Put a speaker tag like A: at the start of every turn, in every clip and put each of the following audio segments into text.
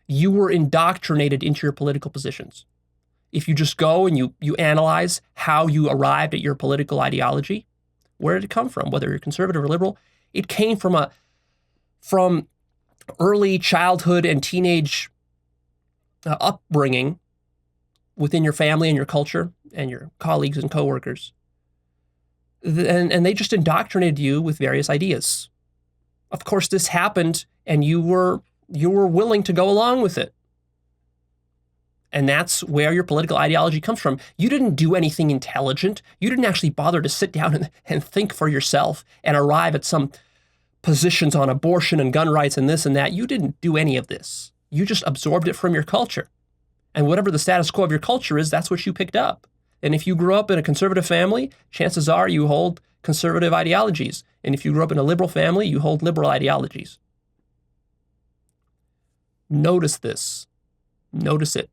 A: you were indoctrinated into your political positions. If you just go and you analyze how you arrived at your political ideology, where did it come from? Whether you're conservative or liberal, it came from early childhood and teenage upbringing within your family and your culture and your colleagues and coworkers. And they just indoctrinated you with various ideas. Of course, this happened and you were willing to go along with it. And that's where your political ideology comes from. You didn't do anything intelligent. You didn't actually bother to sit down and think for yourself and arrive at some positions on abortion and gun rights and this and that. You didn't do any of this. You just absorbed it from your culture. And whatever the status quo of your culture is, that's what you picked up. And if you grew up in a conservative family, chances are you hold conservative ideologies. And if you grew up in a liberal family, you hold liberal ideologies. Notice this. Notice it.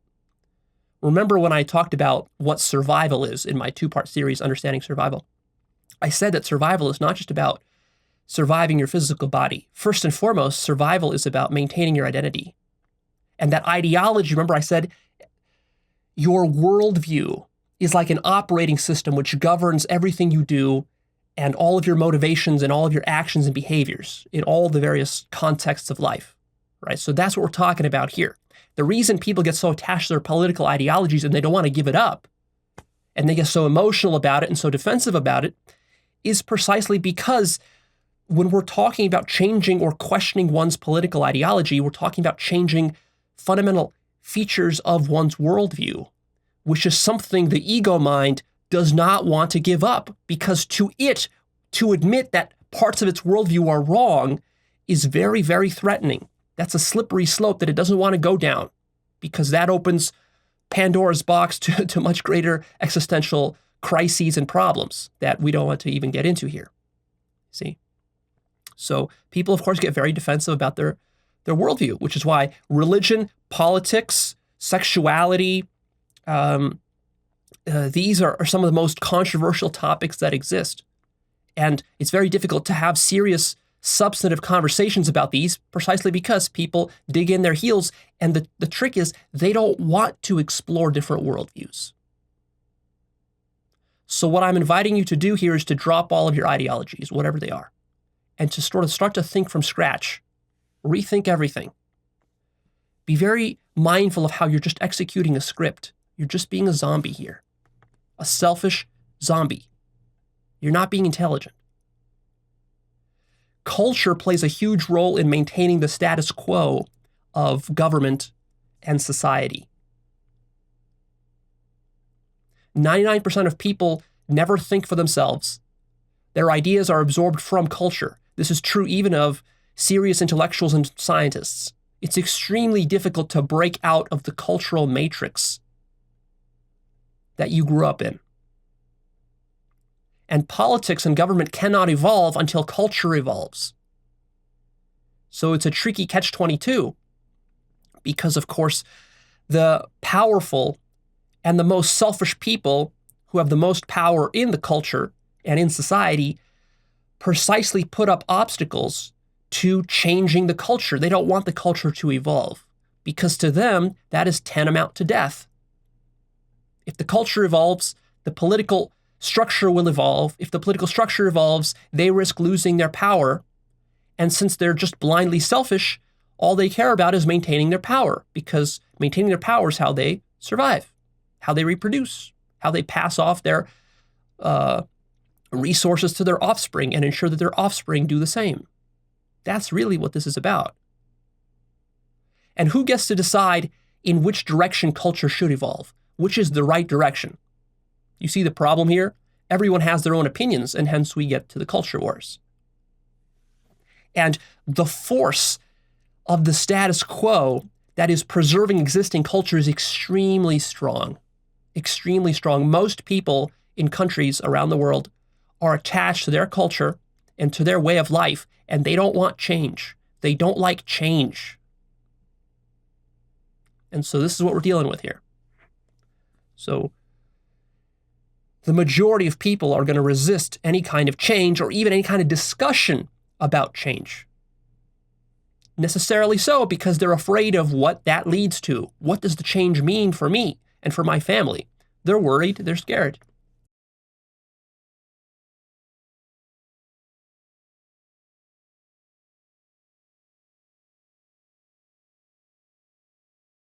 A: Remember when I talked about what survival is in my two-part series, Understanding Survival? I said that survival is not just about surviving your physical body. First and foremost, survival is about maintaining your identity. And that ideology, remember I said, your worldview is like an operating system which governs everything you do and all of your motivations and all of your actions and behaviors in all the various contexts of life, right? So that's what we're talking about here. The reason people get so attached to their political ideologies and they don't want to give it up, and they get so emotional about it and so defensive about it, is precisely because when we're talking about changing or questioning one's political ideology, we're talking about changing fundamental features of one's worldview, which is something the ego mind does not want to give up, because to admit that parts of its worldview are wrong is very, very threatening. That's a slippery slope that it doesn't want to go down, because that opens Pandora's box to much greater existential crises and problems that we don't want to even get into here. See? So people, of course, get very defensive about their worldview, which is why religion, politics, sexuality, these are some of the most controversial topics that exist. And it's very difficult to have serious substantive conversations about these precisely because people dig in their heels. And the trick is they don't want to explore different worldviews. So what I'm inviting you to do here is to drop all of your ideologies, whatever they are, and to sort of start to think from scratch, rethink everything. Be very mindful of how you're just executing a script. You're just being a zombie here, a selfish zombie. You're not being intelligent. Culture plays a huge role in maintaining the status quo of government and society. 99% of people never think for themselves. Their ideas are absorbed from culture. This is true even of serious intellectuals and scientists. It's extremely difficult to break out of the cultural matrix that you grew up in. And politics and government cannot evolve until culture evolves. So it's a tricky catch-22 because, of course, the powerful and the most selfish people who have the most power in the culture and in society precisely put up obstacles to changing the culture. They don't want the culture to evolve because to them, that is tantamount to death. If the culture evolves, the political structure will evolve. If the political structure evolves, they risk losing their power. And since they're just blindly selfish, all they care about is maintaining their power, because maintaining their power is how they survive, how they reproduce, how they pass off their resources to their offspring and ensure that their offspring do the same. That's really what this is about. And who gets to decide in which direction culture should evolve? Which is the right direction? You see the problem here? Everyone has their own opinions, and hence we get to the culture wars. And the force of the status quo that is preserving existing culture is extremely strong. Extremely strong. Most people in countries around the world are attached to their culture and to their way of life, and they don't want change. They don't like change. And so this is what we're dealing with here. So the majority of people are going to resist any kind of change or even any kind of discussion about change. necessarily so, because they're afraid of what that leads to. What does the change mean for me and for my family? They're worried, they're scared.